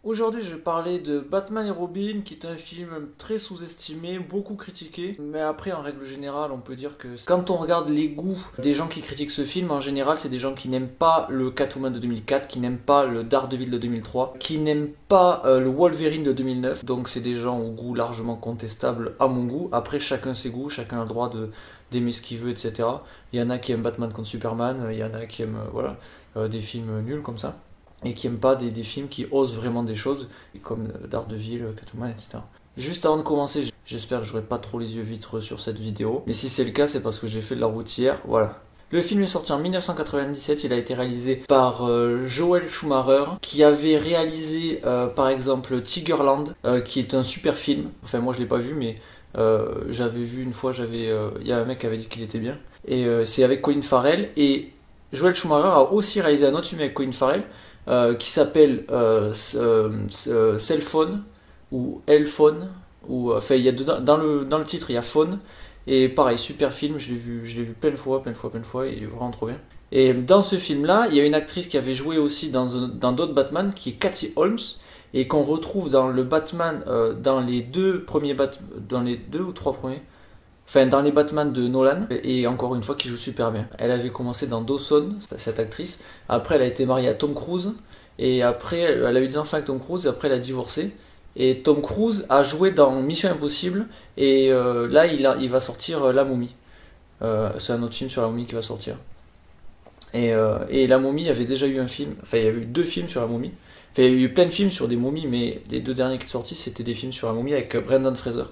Aujourd'hui, je vais parler de Batman et Robin, qui est un film très sous-estimé, beaucoup critiqué. Mais après, en règle générale, on peut dire que quand on regarde les goûts des gens qui critiquent ce film, en général, c'est des gens qui n'aiment pas le Catwoman de 2004, qui n'aiment pas le Daredevil de 2003, qui n'aiment pas le Wolverine de 2009. Donc, c'est des gens au goût largement contestable à mon goût. Après, chacun ses goûts, chacun a le droit d'aimer ce qu'il veut, etc. Il y en a qui aiment Batman contre Superman, il y en a qui aiment des films nuls comme ça, et qui aiment pas des films qui osent vraiment des choses, comme Daredevil, Catwoman, etc. Juste avant de commencer, j'espère que j'aurai pas trop les yeux vitreux sur cette vidéo, mais si c'est le cas, c'est parce que j'ai fait de la route hier, voilà. Le film est sorti en 1997, il a été réalisé par Joel Schumacher, qui avait réalisé par exemple Tigerland, qui est un super film. Enfin moi je l'ai pas vu, mais j'avais vu une fois, il y a un mec qui avait dit qu'il était bien. Et c'est avec Colin Farrell, et Joel Schumacher a aussi réalisé un autre film avec Colin Farrell, qui s'appelle Cell Phone ou Hellphone, ou enfin il y a dans le titre il y a Phone, et pareil, super film, je l'ai vu plein de fois, il est vraiment trop bien. Et dans ce film là il y a une actrice qui avait joué aussi dans d'autres Batman, qui est Katie Holmes, et qu'on retrouve dans le Batman, dans les deux ou trois premiers, enfin dans les Batman de Nolan, et encore une fois qui joue super bien. Elle avait commencé dans Dawson, cette actrice, après elle a été mariée à Tom Cruise, et après elle a eu des enfants avec Tom Cruise, et après elle a divorcé. Et Tom Cruise a joué dans Mission Impossible, et là il va sortir La Momie. C'est un autre film sur La Momie qui va sortir. Et La Momie, il y avait déjà eu un film, enfin il y avait eu deux films sur La Momie. Enfin il y a eu plein de films sur des momies, mais les deux derniers qui sont sortis c'était des films sur La Momie avec Brendan Fraser.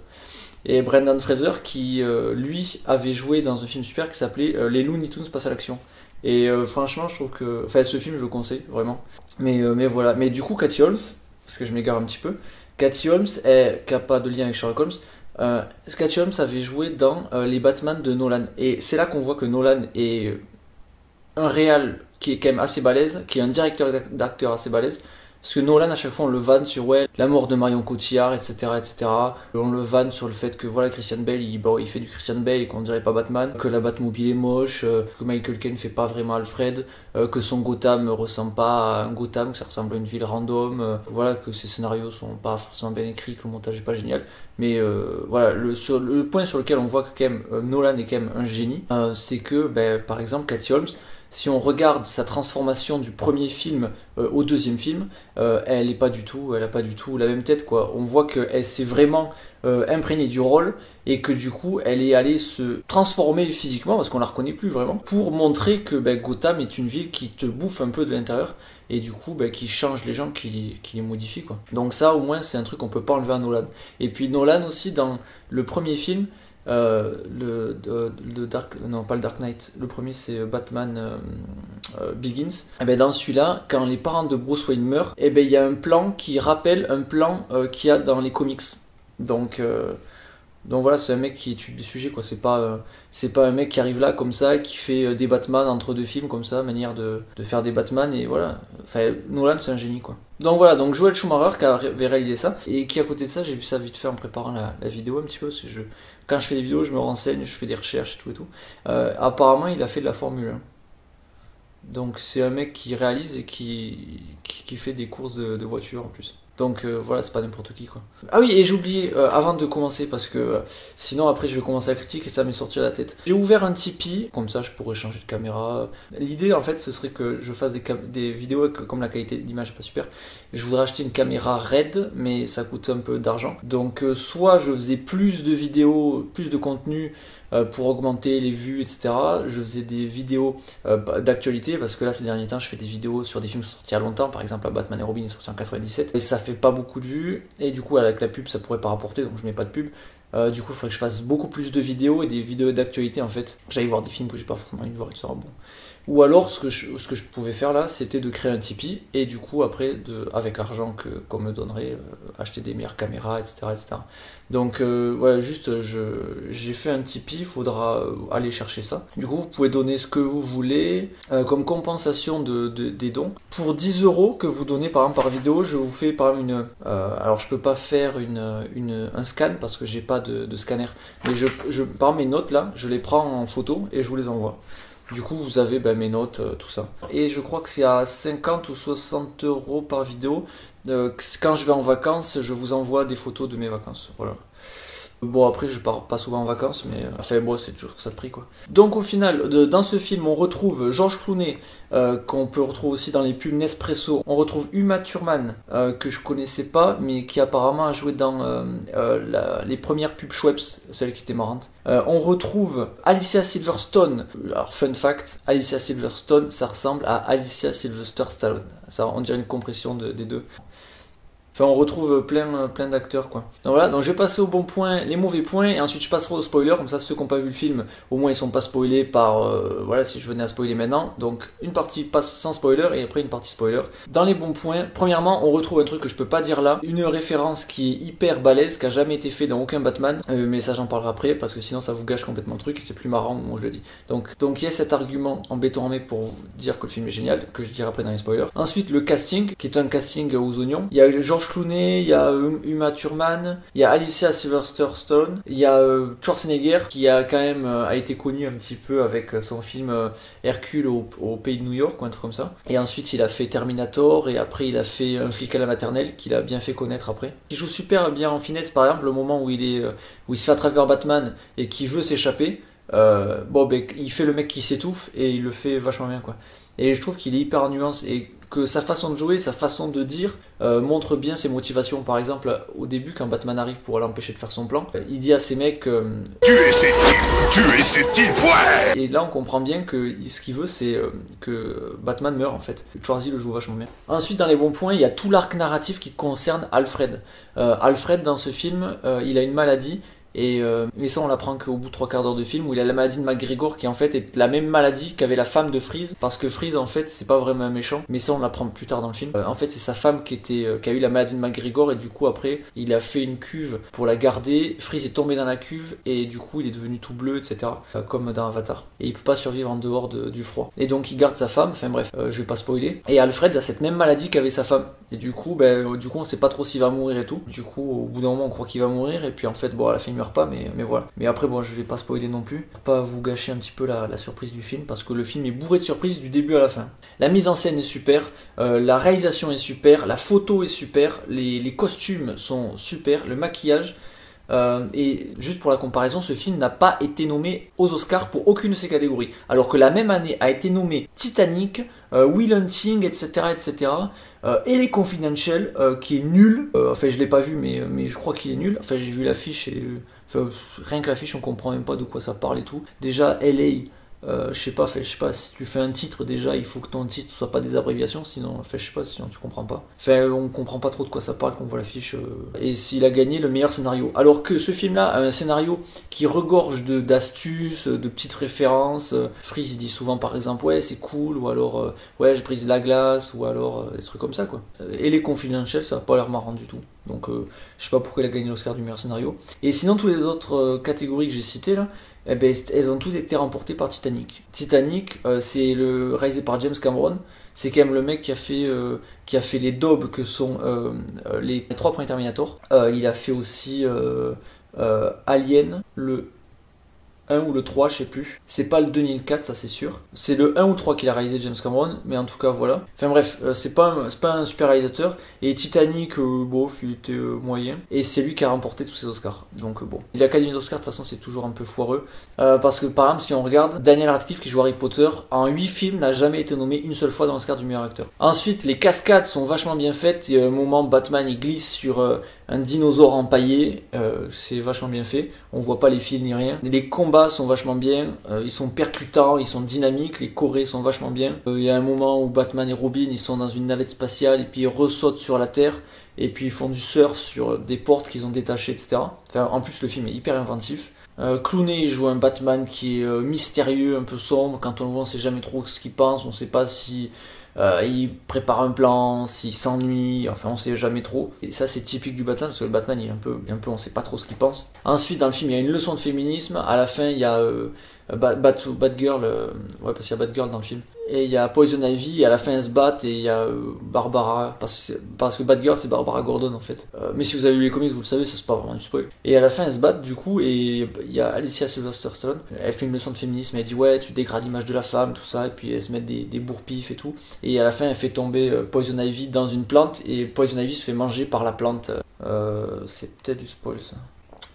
Et Brendan Fraser qui, lui, avait joué dans un film super qui s'appelait Les Looney Tunes passent à l'action. Et franchement, je trouve que... Enfin, ce film, je le conseille, vraiment. Mais voilà. Mais du coup, Katie Holmes, parce que je m'égare un petit peu, Katie Holmes, qui n'a pas de lien avec Sherlock Holmes, Katie Holmes avait joué dans les Batman de Nolan. Et c'est là qu'on voit que Nolan est un réal qui est quand même assez balèze, qui est un directeur d'acteur assez balèze. Parce que Nolan, à chaque fois, on le vanne sur la mort de Marion Cotillard, etc., etc. On le vanne sur le fait que voilà, Christian Bale, il fait du Christian Bale et qu'on dirait pas Batman, que la Batmobile est moche, que Michael Caine fait pas vraiment Alfred, que son Gotham ressemble pas à un Gotham, que ça ressemble à une ville random, voilà, que ses scénarios sont pas forcément bien écrits, que le montage est pas génial. Mais voilà, le point sur lequel on voit que quand même, Nolan est quand même un génie, c'est que, par exemple, Katie Holmes, si on regarde sa transformation du premier film au deuxième film, elle a pas du tout la même tête, quoi. On voit qu'elle s'est vraiment imprégnée du rôle, et que du coup elle est allée se transformer physiquement, parce qu'on la reconnaît plus vraiment, pour montrer que Gotham est une ville qui te bouffe un peu de l'intérieur, et du coup qui change les gens, qui les modifie, quoi. Donc ça au moins c'est un truc qu'on peut pas enlever à Nolan. Et puis Nolan aussi, dans le premier film, pas le Dark Knight, le premier c'est Batman Begins. Et dans celui-là, quand les parents de Bruce Wayne meurent, il y a un plan qui rappelle un plan qu'il y a dans les comics. Donc voilà, c'est un mec qui étudie des sujets, quoi. C'est pas un mec qui arrive là comme ça, qui fait des Batman entre deux films comme ça, manière de faire des Batman, et voilà. Enfin, Nolan c'est un génie, quoi. Donc voilà, donc Joel Schumacher qui avait réalisé ça, et qui à côté de ça, j'ai vu ça vite fait en préparant la vidéo un petit peu, parce que quand je fais des vidéos, je me renseigne, je fais des recherches et tout. Apparemment, il a fait de la Formule 1. Donc c'est un mec qui réalise et qui fait des courses de voitures en plus. Donc voilà, c'est pas n'importe qui, quoi. Ah oui, et j'ai oublié, avant de commencer, parce que sinon après je vais commencer la critique et ça m'est sorti à la tête. J'ai ouvert un Tipeee, comme ça je pourrais changer de caméra. L'idée en fait ce serait que je fasse des vidéos, comme la qualité de l'image est pas super. Je voudrais acheter une caméra RED, mais ça coûte un peu d'argent. Donc soit je faisais plus de vidéos, plus de contenu, pour augmenter les vues, etc. Je faisais des vidéos d'actualité, parce que là ces derniers temps je fais des vidéos sur des films qui sont sortis il y a longtemps. Par exemple, Batman et Robin est sorti en 97 et ça fait pas beaucoup de vues, et du coup avec la pub ça pourrait pas rapporter, donc je mets pas de pub. Du coup il faudrait que je fasse beaucoup plus de vidéos, et des vidéos d'actualité en fait. J'allais voir des films que j'ai pas forcément envie de voir, etc. Bon. Ou alors ce que je pouvais faire là, c'était de créer un Tipeee, et du coup après, avec l'argent qu'on me donnerait, acheter des meilleures caméras, etc. etc. Donc voilà, juste j'ai fait un Tipeee, il faudra aller chercher ça. Du coup vous pouvez donner ce que vous voulez comme compensation des dons. Pour 10 euros que vous donnez par exemple par vidéo, je vous fais par exemple alors je peux pas faire un scan parce que j'ai pas de scanner, mais par mes notes là, je les prends en photo et je vous les envoie. Du coup, vous avez mes notes, tout ça. Et je crois que c'est à 50 ou 60 euros par vidéo. Quand je vais en vacances, je vous envoie des photos de mes vacances. Voilà. Bon, après, je pars pas souvent en vacances, mais enfin, bon, c'est toujours ça de prix, quoi. Donc, au final, dans ce film, on retrouve George Clooney, qu'on peut retrouver aussi dans les pubs Nespresso. On retrouve Uma Thurman, que je connaissais pas, mais qui apparemment a joué dans les premières pubs Schweppes, celle qui était marrante. On retrouve Alicia Silverstone. Alors, fun fact, Alicia Silverstone, ça ressemble à Alicia Sylvester Stallone. Ça, on dirait une compression des deux. Enfin, on retrouve plein d'acteurs, quoi. Donc voilà, donc je vais passer au bon point, les mauvais points, et ensuite je passerai aux spoilers, comme ça ceux qui n'ont pas vu le film, au moins ils sont pas spoilés par, voilà, si je venais à spoiler maintenant. Donc une partie passe sans spoiler, et après une partie spoiler. Dans les bons points, premièrement, on retrouve un truc que je peux pas dire là, une référence qui est hyper balèze, qui a jamais été fait dans aucun Batman, mais ça j'en parlerai après, parce que sinon ça vous gâche complètement le truc, et c'est plus marrant où je le dis. Donc il y a cet argument en béton armé pour dire que le film est génial, que je dirai après dans les spoilers. Ensuite, le casting, qui est un casting aux oignons. Il y a George Clooney, il y a Uma Thurman, il y a Alicia Silverstone, il y a Schwarzenegger qui a quand même a été connu un petit peu avec son film Hercule au pays de New York, ou un truc comme ça. Et ensuite il a fait Terminator, et après il a fait Un flic à la maternelle, qu'il a bien fait connaître après. Il joue super bien en finesse, par exemple le moment où il se fait attraper par Batman et qui veut s'échapper. Il fait le mec qui s'étouffe et il le fait vachement bien, quoi. Et je trouve qu'il est hyper en nuance et que sa façon de jouer, sa façon de dire montre bien ses motivations. Par exemple, au début, quand Batman arrive pour l'empêcher de faire son plan, il dit à ces mecs tuez ces types, ouais. Et là, on comprend bien que ce qu'il veut, c'est que Batman meure, en fait. Schwarzy le joue vachement bien. Ensuite, dans les bons points, il y a tout l'arc narratif qui concerne Alfred. Alfred, dans ce film, il a une maladie. Mais ça on l'apprend qu'au bout de 3/4 d'heure de film, où il a la maladie de McGregor qui en fait est la même maladie qu'avait la femme de Freeze, parce que Freeze en fait c'est pas vraiment un méchant, mais ça on l'apprend plus tard dans le film. En fait c'est sa femme qui a eu la maladie de McGregor, et du coup après il a fait une cuve pour la garder. Freeze est tombé dans la cuve et du coup il est devenu tout bleu, etc. Comme dans Avatar, et il peut pas survivre en dehors du froid, et donc il garde sa femme. Enfin bref, je vais pas spoiler. Et Alfred a cette même maladie qu'avait sa femme, et du coup on sait pas trop s'il va mourir et tout. Du coup au bout d'un moment on croit qu'il va mourir, et puis en fait bon à la fin il meurt pas, mais voilà. Mais après bon, je vais pas spoiler non plus pour pas vous gâcher un petit peu la surprise du film, parce que le film est bourré de surprises du début à la fin. La mise en scène est super, la réalisation est super, la photo est super, les costumes sont super, le maquillage. Et juste pour la comparaison, ce film n'a pas été nommé aux Oscars pour aucune de ces catégories, alors que la même année a été nommé Titanic, Will Hunting, etc., etc., et les Confidential, qui est nul. Enfin, je l'ai pas vu, mais je crois qu'il est nul. Enfin, j'ai vu l'affiche et rien que l'affiche, on comprend même pas de quoi ça parle et tout. Déjà, LA. Je sais pas, si tu fais un titre déjà, il faut que ton titre soit pas des abréviations, sinon, je sais pas, sinon tu comprends pas. Enfin, on comprend pas trop de quoi ça parle quand on voit l'affiche. Et s'il a gagné le meilleur scénario. Alors que ce film-là a un scénario qui regorge d'astuces, de petites références. Freeze il dit souvent par exemple, ouais, c'est cool, ou alors, ouais, j'ai brisé la glace, ou alors des trucs comme ça, quoi. Et les Confidential, ça a pas l'air marrant du tout. Donc, je sais pas pourquoi il a gagné l'Oscar du meilleur scénario. Et sinon, toutes les autres catégories que j'ai citées là, elles ont toutes été remportées par Titanic. Titanic, c'est réalisé par James Cameron. C'est quand même le mec qui a fait les daubes que sont les 3 premiers Terminator. Il a fait aussi Alien, le 1 ou le 3, je sais plus. C'est pas le 2 ni le 4, ça c'est sûr. C'est le 1 ou le 3 qu'il a réalisé, James Cameron, mais en tout cas voilà. Enfin bref, c'est pas un super réalisateur. Et Titanic, bof, il était moyen. Et c'est lui qui a remporté tous ses Oscars. Donc bon. L'Académie des Oscars, de toute façon, c'est toujours un peu foireux. Parce que par exemple, si on regarde, Daniel Radcliffe qui joue Harry Potter, en 8 films, n'a jamais été nommé une seule fois dans l'Oscar du meilleur acteur. Ensuite, les cascades sont vachement bien faites. Il y a un moment, Batman il glisse sur un dinosaure empaillé, c'est vachement bien fait. On voit pas les fils ni rien. Les combats sont vachement bien, ils sont percutants, ils sont dynamiques, les chorés sont vachement bien. Il y a un moment où Batman et Robin ils sont dans une navette spatiale et puis ils ressautent sur la Terre et puis ils font du surf sur des portes qu'ils ont détachées, etc. Enfin, en plus le film est hyper inventif. Clooney il joue un Batman qui est mystérieux, un peu sombre. Quand on le voit on sait jamais trop ce qu'il pense, on sait pas si il prépare un plan, s'il s'ennuie, enfin on sait jamais trop. Et ça c'est typique du Batman, parce que le Batman il est un peu on sait pas trop ce qu'il pense. Ensuite dans le film il y a une leçon de féminisme, à la fin il y a Batgirl, ouais parce qu'il y a Batgirl dans le film. et il y a Poison Ivy, et à la fin elles se battent, et il y a Barbara, parce que Batgirl c'est Barbara Gordon en fait. Mais si vous avez lu les comics, vous le savez, ça c'est pas vraiment un spoil. Et à la fin elles se battent du coup, et il y a Alicia Silverstone, elle fait une leçon de féminisme, elle dit ouais, tu dégrades l'image de la femme, tout ça, et puis elles se mettent des bourre-pifs et tout. Et à la fin elle fait tomber Poison Ivy dans une plante, et Poison Ivy se fait manger par la plante. C'est peut-être du spoil ça.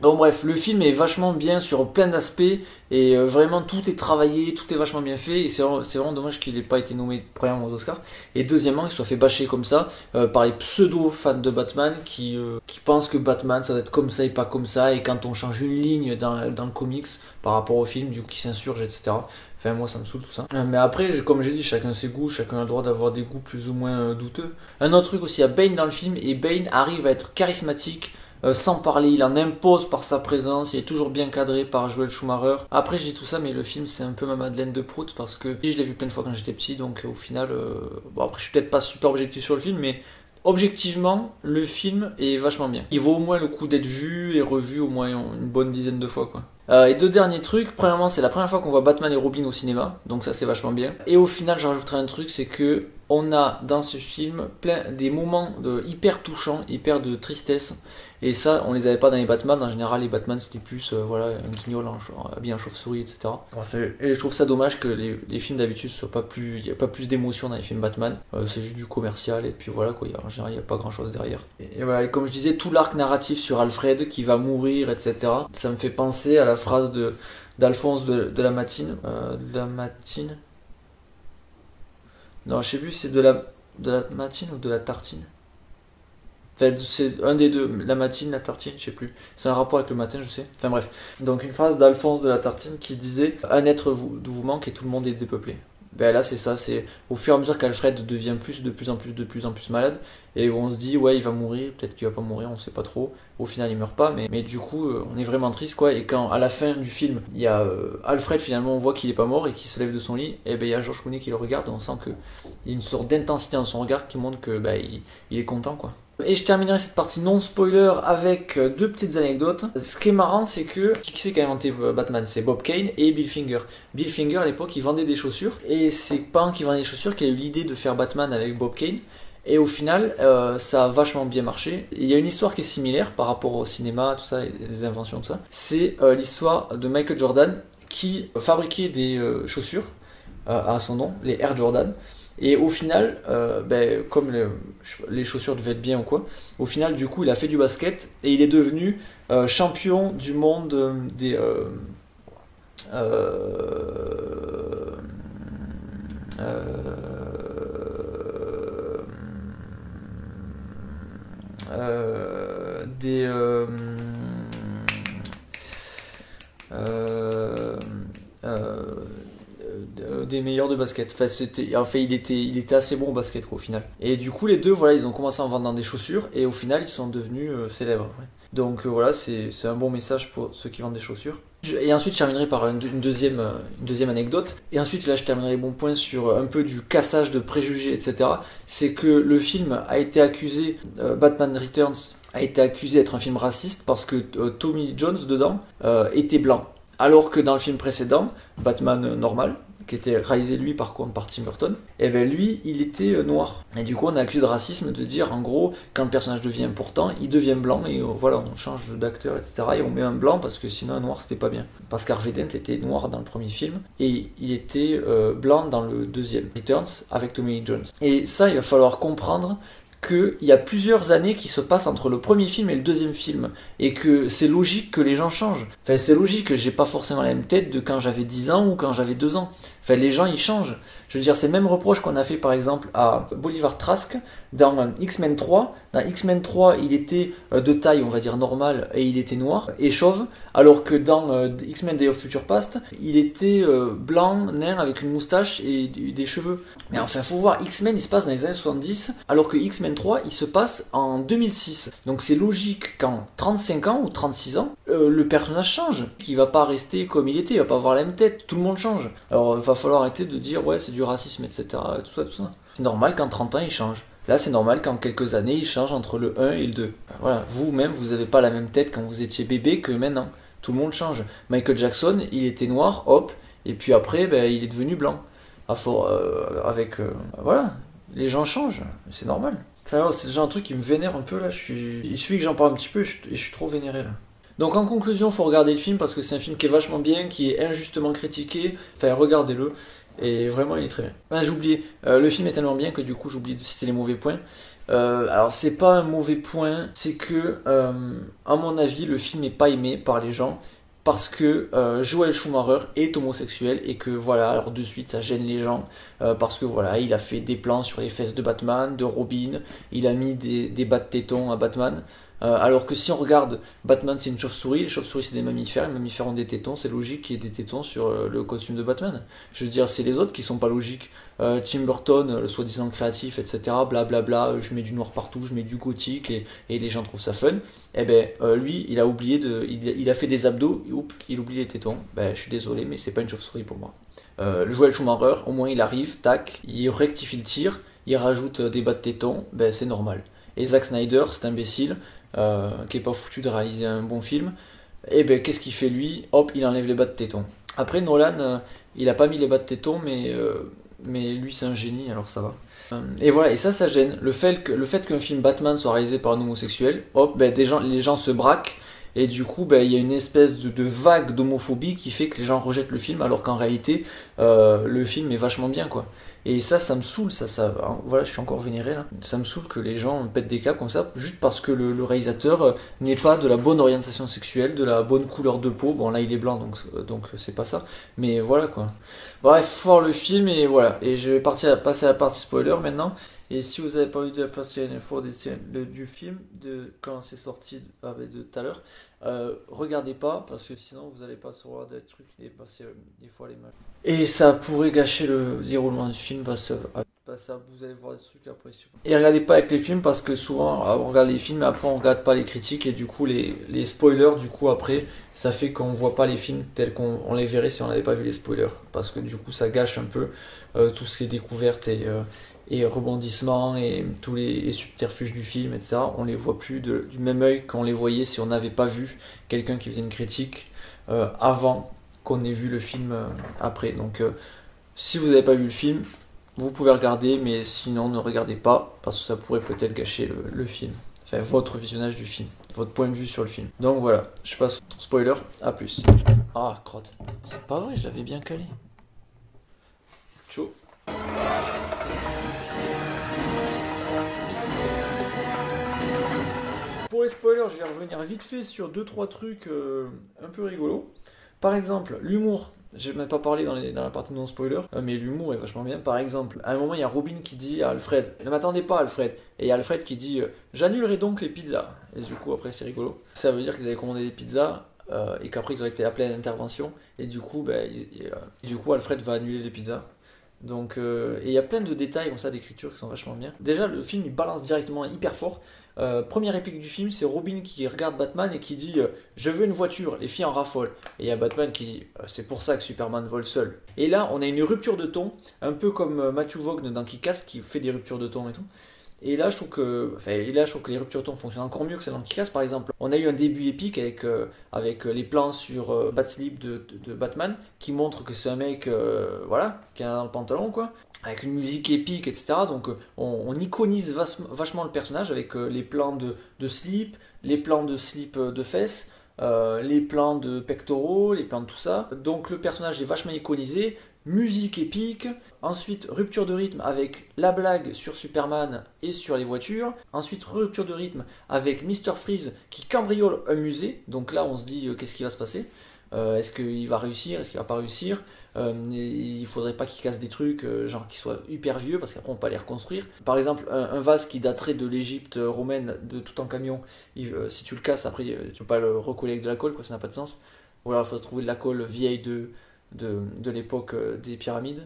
Donc bref, le film est vachement bien sur plein d'aspects et vraiment tout est travaillé, tout est vachement bien fait et c'est vraiment dommage qu'il n'ait pas été nommé premièrement aux Oscars et deuxièmement il soit fait bâcher comme ça par les pseudo fans de Batman qui pensent que Batman ça doit être comme ça et pas comme ça et quand on change une ligne dans le comics par rapport au film du coup qui s'insurge etc. Enfin moi ça me saoule tout ça. Mais après comme j'ai dit chacun ses goûts, chacun a le droit d'avoir des goûts plus ou moins douteux. Un autre truc aussi, il y a Bane dans le film et Bane arrive à être charismatique. Sans parler, il en impose par sa présence, il est toujours bien cadré par Joel Schumacher. Après je dis tout ça mais le film c'est un peu ma Madeleine de Proust parce que je l'ai vu plein de fois quand j'étais petit donc au final, bon après je suis peut-être pas super objectif sur le film mais objectivement le film est vachement bien. Il vaut au moins le coup d'être vu et revu au moins une bonne dizaine de fois quoi. Et deux derniers trucs, premièrement c'est la première fois qu'on voit Batman et Robin au cinéma, donc ça c'est vachement bien. Et au final j'en rajouterai un truc, c'est que on a dans ce film plein des moments hyper touchants, hyper de tristesse. Et ça, on les avait pas dans les Batman. En général, les Batman c'était plus voilà, un guignol habillé en chauve-souris, etc. Et je trouve ça dommage que les films d'habitude soient pas plus. Il n'y a pas plus d'émotion dans les films Batman. C'est juste du commercial et puis voilà quoi. En général, il n'y a pas grand chose derrière. Et voilà, et comme je disais, tout l'arc narratif sur Alfred qui va mourir, etc. Ça me fait penser à la phrase d'Alphonse de la Matine. De la Matine. Non, je sais plus, c'est de la Matine ou de la Tartine. Enfin, c'est un des deux, la matine, la tartine, je sais plus. C'est un rapport avec le matin, je sais. Enfin bref. Donc une phrase d'Alphonse de la Tartine qui disait « Un être vous manque et tout le monde est dépeuplé ». Ben là c'est ça, c'est au fur et à mesure qu'Alfred devient de plus en plus malade, et on se dit ouais il va mourir, peut-être qu'il va pas mourir, on sait pas trop, au final il meurt pas, mais du coup on est vraiment triste quoi, et quand à la fin du film, il y a Alfred finalement on voit qu'il est pas mort et qu'il se lève de son lit, et ben il y a George Clooney qui le regarde, et on sent qu'il y a une sorte d'intensité dans son regard qui montre que ben, il est content quoi. Et je terminerai cette partie non spoiler avec deux petites anecdotes. Ce qui est marrant, c'est que qui c'est qui a inventé Batman? C'est Bob Kane et Bill Finger. Bill Finger à l'époque il vendait des chaussures et c'est pas un qui vendait des chaussures qui a eu l'idée de faire Batman avec Bob Kane. Et au final, ça a vachement bien marché. Et il y a une histoire qui est similaire par rapport au cinéma, tout ça, et les inventions, tout ça. C'est l'histoire de Michael Jordan qui fabriquait des chaussures à son nom, les Air Jordan. Et au final, comme les chaussures devaient être bien ou quoi, au final, du coup, il a fait du basket et il est devenu champion du monde des des meilleurs de basket. Enfin, il était assez bon au basket quoi, au final. Et du coup les deux voilà ils ont commencé en vendant des chaussures et au final ils sont devenus célèbres. Ouais. Donc voilà c'est un bon message pour ceux qui vendent des chaussures. Et ensuite je terminerai par une deuxième anecdote. Et ensuite là je terminerai les bons points sur un peu du cassage de préjugés etc. C'est que le film a été accusé, Batman Returns a été accusé d'être un film raciste parce que Tommy Lee Jones dedans était blanc. Alors que dans le film précédent, Batman normal, qui était réalisé lui par contre par Tim Burton, et ben lui il était noir. Et du coup on a accusé de racisme de dire en gros quand le personnage devient important, il devient blanc et voilà on change d'acteur etc. Et on met un blanc parce que sinon un noir c'était pas bien. Parce qu'Harvey Dent était noir dans le premier film et il était blanc dans le deuxième, Returns, avec Tommy Lee Jones. Et ça il va falloir comprendre qu'il y a plusieurs années qui se passent entre le premier film et le deuxième film et que c'est logique que les gens changent. Enfin c'est logique que j'ai pas forcément la même tête de quand j'avais 10 ans ou quand j'avais 2 ans. Enfin les gens ils changent. Je veux dire c'est le même reproche qu'on a fait par exemple à Bolivar Trask dans X-Men 3. Dans X-Men 3 il était de taille on va dire normale et il était noir et chauve alors que dans X-Men Day of Future Past il était blanc, nain avec une moustache et des cheveux. Mais enfin faut voir X-Men il se passe dans les années 70 alors que X-Men 3 il se passe en 2006. Donc c'est logique qu'en 35 ans ou 36 ans le personnage change, qu'il va pas rester comme il était, il va pas avoir la même tête, tout le monde change. Alors il va falloir arrêter de dire ouais c'est du racisme etc. Tout ça. C'est normal qu'en 30 ans il change. Là c'est normal qu'en quelques années il change entre le 1 et le 2. Voilà, vous-même vous avez pas la même tête quand vous étiez bébé que maintenant. Tout le monde change. Michael Jackson il était noir, hop, et puis après il est devenu blanc. voilà, les gens changent, c'est normal. Enfin, c'est déjà un truc qui me vénère un peu là, il suffit que j'en parle un petit peu et je suis trop vénéré là. Donc en conclusion, faut regarder le film parce que c'est un film qui est vachement bien, qui est injustement critiqué. Enfin, regardez-le. Et vraiment, il est très bien. Ah, j'ai oublié. Le film est tellement bien que du coup, j'oublie de citer les mauvais points. Alors, c'est pas un mauvais point, c'est que, à mon avis, le film n'est pas aimé par les gens parce que Joel Schumacher est homosexuel et que voilà, alors de suite, ça gêne les gens parce que voilà, il a fait des plans sur les fesses de Batman, de Robin, il a mis des bas de tétons à Batman. Alors que si on regarde Batman, c'est une chauve-souris, les chauves-souris c'est des mammifères, les mammifères ont des tétons, c'est logique qu'il y ait des tétons sur le costume de Batman. Je veux dire, c'est les autres qui sont pas logiques. Tim Burton, le soi-disant créatif, etc., blablabla, je mets du noir partout, je mets du gothique et les gens trouvent ça fun. Eh ben, lui, il a oublié il a fait des abdos, il oublie les tétons. Ben, je suis désolé, mais c'est pas une chauve-souris pour moi. Le Joel Schumacher, au moins il arrive, tac, il rectifie le tir, il rajoute des bas de tétons, ben c'est normal. Et Zack Snyder, cet imbécile, qui est pas foutu de réaliser un bon film, et ben qu'est-ce qu'il fait lui? Hop, il enlève les bas de tétons. Après Nolan, il a pas mis les bas de tétons, mais lui c'est un génie, alors ça va. Et voilà, et ça gêne. Le fait qu'un film Batman soit réalisé par un homosexuel, hop, ben les gens se braquent. Et du coup, ben, il y a une espèce de vague d'homophobie qui fait que les gens rejettent le film, alors qu'en réalité, le film est vachement bien, quoi. Et ça me saoule, voilà, je suis encore vénéré là. Ça me saoule que les gens pètent des câbles comme ça, juste parce que le réalisateur n'est pas de la bonne orientation sexuelle, de la bonne couleur de peau. Bon, là il est blanc, donc c'est pas ça. Mais voilà quoi. Bref, faut voir le film et voilà. Et je vais passer à la partie spoiler maintenant. Et si vous n'avez pas eu de passer l'info du film, de quand c'est sorti de tout à l'heure, regardez pas parce que sinon vous n'allez pas se voir des trucs et passer des fois les mal. Et ça pourrait gâcher le déroulement du film parce que vous allez voir des trucs après. Et regardez pas avec les films parce que souvent on regarde les films et après on regarde pas les critiques et du coup les spoilers du coup après ça fait qu'on voit pas les films tels qu'on les verrait si on n'avait pas vu les spoilers parce que du coup ça gâche un peu tout ce qui est découverte et rebondissements et tous les subterfuges du film, etc. On les voit plus du même œil qu'on les voyait si on n'avait pas vu quelqu'un qui faisait une critique avant qu'on ait vu le film après. Donc si vous n'avez pas vu le film, vous pouvez regarder, mais sinon ne regardez pas, parce que ça pourrait peut-être gâcher le film. Enfin, votre visionnage du film, votre point de vue sur le film. Donc voilà, je passe au spoiler, à plus. Ah, crotte. C'est pas vrai, je l'avais bien calé. Ciao. Pour les spoilers, je vais revenir vite fait sur 2-3 trucs un peu rigolos. Par exemple, l'humour. Je n'ai même pas parlé dans la partie non-spoiler, mais l'humour est vachement bien. Par exemple, à un moment, il y a Robin qui dit à Alfred, ne m'attendez pas Alfred. Et il y a Alfred qui dit, j'annulerai donc les pizzas. Et du coup, après, c'est rigolo. Ça veut dire qu'ils avaient commandé des pizzas et qu'après, ils ont été appelés à l'intervention. Et du coup, Alfred va annuler les pizzas. Donc, et il y a plein de détails comme ça d'écriture qui sont vachement bien. Déjà, le film, il balance directement hyper fort. Première réplique du film, c'est Robin qui regarde Batman et qui dit je veux une voiture, les filles en raffolent. Et il y a Batman qui dit c'est pour ça que Superman vole seul. Et là, on a une rupture de ton, un peu comme Matthew Vaughn dans Kick-Ass qui fait des ruptures de ton et tout. Et là, je trouve que les ruptures de ton fonctionnent encore mieux que celles dans Kick-Ass. Par exemple, on a eu un début épique avec les plans sur Batslip de Batman qui montre que c'est un mec qui est dans le pantalon quoi. Avec une musique épique, etc. Donc on iconise vachement le personnage avec les plans de slip, les plans de slip de fesses, les plans de pectoraux, les plans de tout ça. Donc le personnage est vachement iconisé, musique épique, ensuite rupture de rythme avec la blague sur Superman et sur les voitures, ensuite rupture de rythme avec Mr. Freeze qui cambriole un musée, donc là on se dit qu'est-ce qui va se passer, est-ce qu'il va réussir, est-ce qu'il va pas réussir, il faudrait pas qu'il casse des trucs genre qui soient hyper vieux parce qu'après on peut pas les reconstruire. Par exemple un vase qui daterait de l'Égypte romaine de Toutankhamon, si tu le casses après tu peux pas le recoller avec de la colle quoi, ça n'a pas de sens. Ou alors il faut trouver de la colle vieille de l'époque des pyramides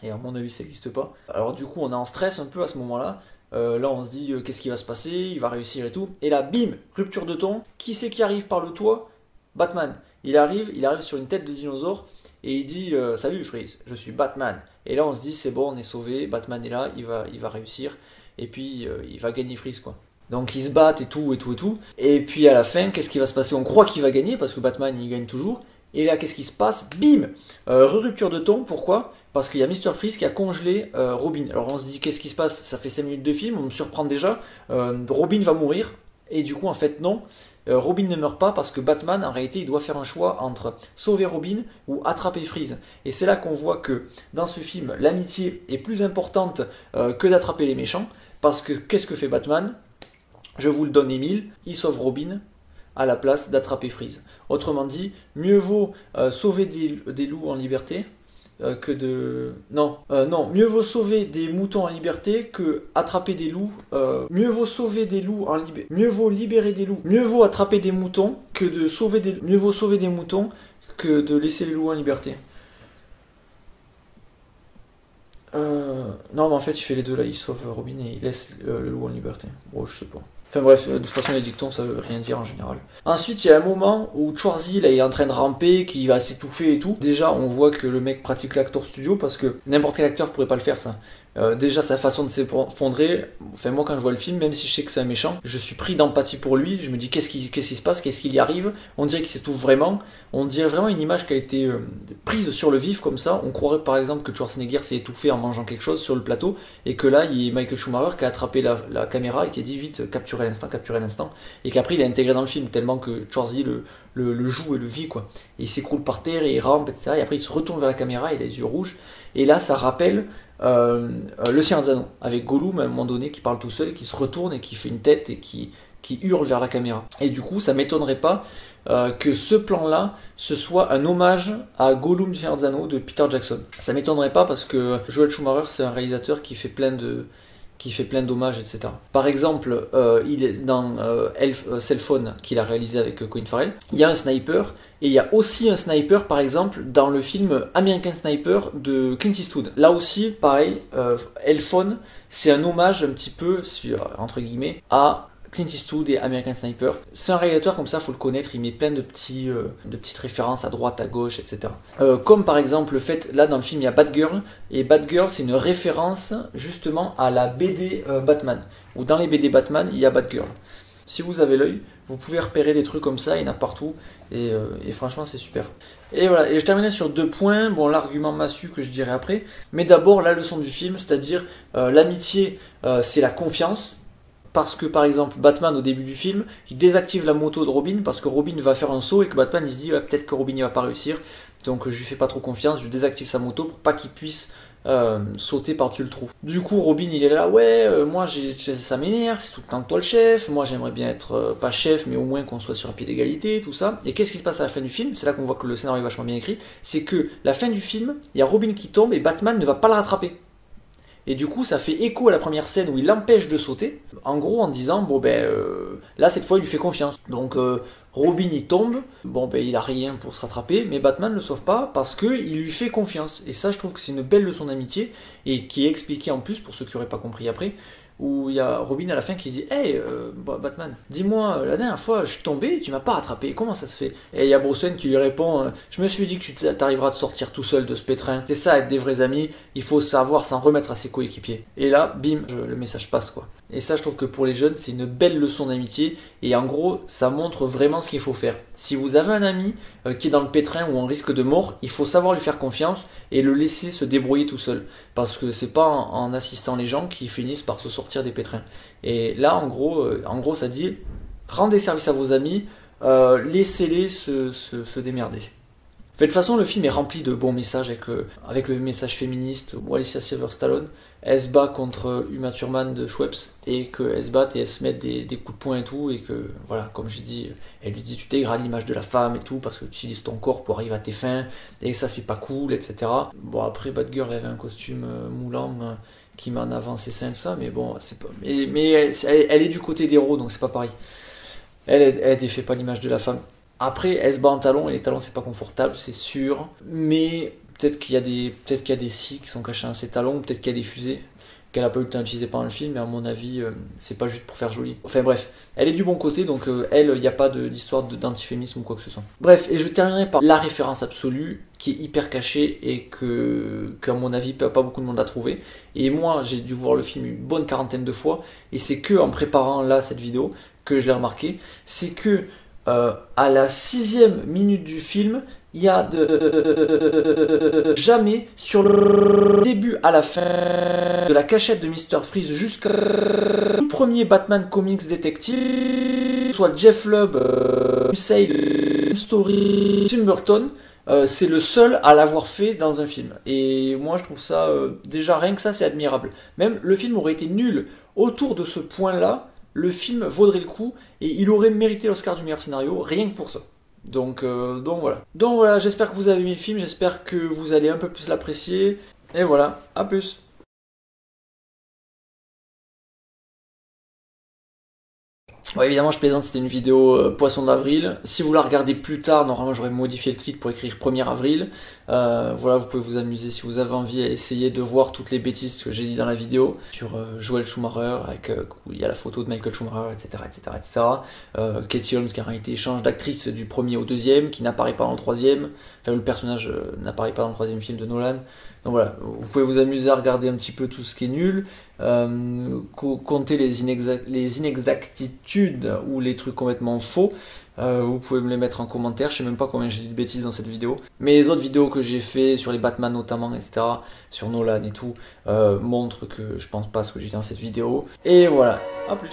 et à mon avis ça n'existe pas. Alors du coup on est en stress un peu à ce moment là. Là on se dit qu'est-ce qui va se passer, il va réussir et tout, et là bim, rupture de ton. Qui c'est qui arrive par le toit? Batman. Il arrive sur une tête de dinosaure et il dit salut Freeze, je suis Batman. Et là on se dit c'est bon, on est sauvé, Batman est là, il va réussir et puis il va gagner Freeze quoi. Donc ils se battent et tout. Et puis à la fin, qu'est-ce qui va se passer? On croit qu'il va gagner parce que Batman il gagne toujours. Et là, qu'est-ce qui se passe? Bim, rupture de ton, pourquoi? Parce qu'il y a Mr. Freeze qui a congelé Robin. Alors on se dit, qu'est-ce qui se passe? Ça fait 5 minutes de film, on me surprend déjà. Robin va mourir. Et du coup, en fait, non. Robin ne meurt pas parce que Batman, en réalité, il doit faire un choix entre sauver Robin ou attraper Freeze. Et c'est là qu'on voit que dans ce film, l'amitié est plus importante que d'attraper les méchants. Parce que qu'est-ce que fait Batman? Je vous le donne, Émile, il sauve Robin à la place d'attraper Freeze. Autrement dit, mieux vaut sauver des loups en liberté que de... Non, mieux vaut sauver des moutons en liberté que attraper des loups. Mieux vaut sauver des loups en liberté. Mieux vaut libérer des loups. Mieux vaut attraper des moutons que de sauver des... Mieux vaut sauver des moutons que de laisser les loups en liberté. Non, mais en fait, il fait les deux là. Il sauve Robin et il laisse le loup en liberté. Bon, je sais pas. Enfin bref, de toute façon les dictons ça veut rien dire en général. Ensuite il y a un moment où Schwarzy là il est en train de ramper, qui va s'étouffer et tout. Déjà on voit que le mec pratique l'acteur studio parce que n'importe quel acteur pourrait pas le faire ça. Déjà sa façon de s'effondrer, enfin moi quand je vois le film, même si je sais que c'est un méchant, je suis pris d'empathie pour lui, je me dis qu'est-ce qui se passe, qu'est-ce qu'il y arrive, on dirait qu'il s'étouffe vraiment, on dirait vraiment une image qui a été prise sur le vif comme ça, on croirait par exemple que Schwarzenegger s'est étouffé en mangeant quelque chose sur le plateau, et que là il y a Michael Schumacher qui a attrapé la caméra et qui a dit vite capturer l'instant, et qu'après il a intégré dans le film tellement que Schwarzy le joue et le vit quoi. Et il s'écroule par terre et il rampe etc. Et après il se retourne vers la caméra, il a les yeux rouges, et là ça rappelle le Seigneur des Anneaux, avec Gollum à un moment donné qui parle tout seul, qui se retourne et qui fait une tête et qui hurle vers la caméra. Et du coup, ça m'étonnerait pas que ce plan-là, ce soit un hommage à Gollum du Seigneur des Anneaux de Peter Jackson. Ça m'étonnerait pas parce que Joel Schumacher, c'est un réalisateur qui fait plein d'hommages, etc. Par exemple, il est dans Cell Phone qu'il a réalisé avec Colin Farrell. Il y a un sniper, et il y a aussi un sniper, par exemple, dans le film American Sniper de Clint Eastwood. Là aussi, pareil, Phone, c'est un hommage un petit peu, entre guillemets, à Clint Eastwood et American Sniper. C'est un réalisateur comme ça, faut le connaître, il met plein de petites références à droite, à gauche, etc. Comme par exemple le fait, là dans le film il y a Batgirl, et Batgirl c'est une référence justement à la BD Batman, où dans les BD Batman il y a Batgirl. Si vous avez l'œil, vous pouvez repérer des trucs comme ça, il y en a partout, et franchement c'est super. Et voilà, et je terminais sur 2 points, bon l'argument massu que je dirai après, mais d'abord la leçon du film, c'est-à-dire l'amitié c'est la confiance. Parce que par exemple Batman au début du film il désactive la moto de Robin parce que Robin va faire un saut et que Batman il se dit ouais, peut-être que Robin il va pas réussir, donc je lui fais pas trop confiance, je désactive sa moto pour pas qu'il puisse sauter par-dessus le trou. Du coup Robin il est là ouais moi ça m'énerve, c'est tout le temps toi le chef, moi j'aimerais bien être pas chef mais au moins qu'on soit sur un pied d'égalité, tout ça. Et qu'est-ce qui se passe à la fin du film? C'est là qu'on voit que le scénario est vachement bien écrit, c'est que la fin du film il y a Robin qui tombe et Batman ne va pas le rattraper. Et du coup, ça fait écho à la première scène où il l'empêche de sauter, en gros en disant, bon ben, là cette fois il lui fait confiance. Donc Robin il tombe, bon ben il a rien pour se rattraper, mais Batman ne le sauve pas parce qu'il lui fait confiance. Et ça je trouve que c'est une belle leçon d'amitié, et qui est expliquée en plus, pour ceux qui n'auraient pas compris après, où il y a Robin à la fin qui dit hey Batman, dis-moi, la dernière fois je suis tombé, tu m'as pas rattrapé, comment ça se fait? Et il y a Bruce Wayne qui lui répond je me suis dit que tu t'arriveras à te sortir tout seul de ce pétrin, c'est ça être des vrais amis, il faut savoir s'en remettre à ses coéquipiers. Et là bim, le message passe quoi. Et ça je trouve que pour les jeunes c'est une belle leçon d'amitié, et en gros ça montre vraiment ce qu'il faut faire. Si vous avez un ami qui est dans le pétrin ou en risque de mort, il faut savoir lui faire confiance et le laisser se débrouiller tout seul, parce que c'est pas en assistant les gens qui finissent par se sortir des pétrins. Et là en gros ça dit rendez service à vos amis, laissez-les se démerder. De toute façon, le film est rempli de bons messages avec le message féministe où Alicia Silverstone, elle se bat contre Uma Thurman de Schweppes, et qu'elle se bat et elle se met des coups de poing et tout, et que, voilà, comme j'ai dit, elle lui dit tu dégrades l'image de la femme et tout, parce que tu utilises ton corps pour arriver à tes fins, et ça c'est pas cool, etc. Bon, après, Batgirl, elle a un costume moulant qui met en avant ses seins, tout ça, mais bon, c'est pas... Mais elle est du côté des héros, donc c'est pas pareil. Elle défait pas l'image de la femme. Après, elle se bat en talons, et les talons c'est pas confortable, c'est sûr, mais peut-être qu'il y a des scies qui sont cachés dans ses talons, peut-être qu'il y a des fusées qu'elle a pas eu le temps d'utiliser pendant le film, mais à mon avis, c'est pas juste pour faire joli. Enfin bref, elle est du bon côté, donc il n'y a pas d'histoire d'antiféminisme ou quoi que ce soit. Bref, et je terminerai par la référence absolue, qui est hyper cachée, et qu'à mon avis, pas beaucoup de monde a trouvé. Et moi, j'ai dû voir le film une bonne 40aine de fois, et c'est que en préparant là cette vidéo que je l'ai remarqué, c'est que à la 6e minute du film, il y a jamais sur le début à la fin de la cachette de Mr. Freeze jusqu'au premier Batman Comics détective, soit Jeff Lubb, Sale, Story, Tim Burton. C'est le seul à l'avoir fait dans un film. Et moi je trouve ça, déjà rien que ça c'est admirable. Même le film aurait été nul autour de ce point-là, le film vaudrait le coup et il aurait mérité l'Oscar du meilleur scénario, rien que pour ça. Donc voilà. Donc voilà, j'espère que vous avez aimé le film, j'espère que vous allez un peu plus l'apprécier. Et voilà, à plus. Ouais, évidemment, je plaisante, c'était une vidéo poisson d'avril. Si vous la regardez plus tard, normalement j'aurais modifié le titre pour écrire 1er avril. Voilà, vous pouvez vous amuser si vous avez envie à essayer de voir toutes les bêtises que j'ai dit dans la vidéo sur Joel Schumacher, avec, où il y a la photo de Michael Schumacher, etc. etc., etc. Katie Holmes qui a été échange d'actrice du premier au deuxième, qui n'apparaît pas dans le troisième. Enfin, le personnage n'apparaît pas dans le troisième film de Nolan. Donc voilà, vous pouvez vous amuser à regarder un petit peu tout ce qui est nul, compter les inexactitudes ou les trucs complètement faux. Vous pouvez me les mettre en commentaire, je sais même pas combien j'ai dit de bêtises dans cette vidéo. Mais les autres vidéos que j'ai fait sur les Batman notamment, etc., sur Nolan et tout, montrent que je pense pas ce que j'ai dit dans cette vidéo. Et voilà, à plus.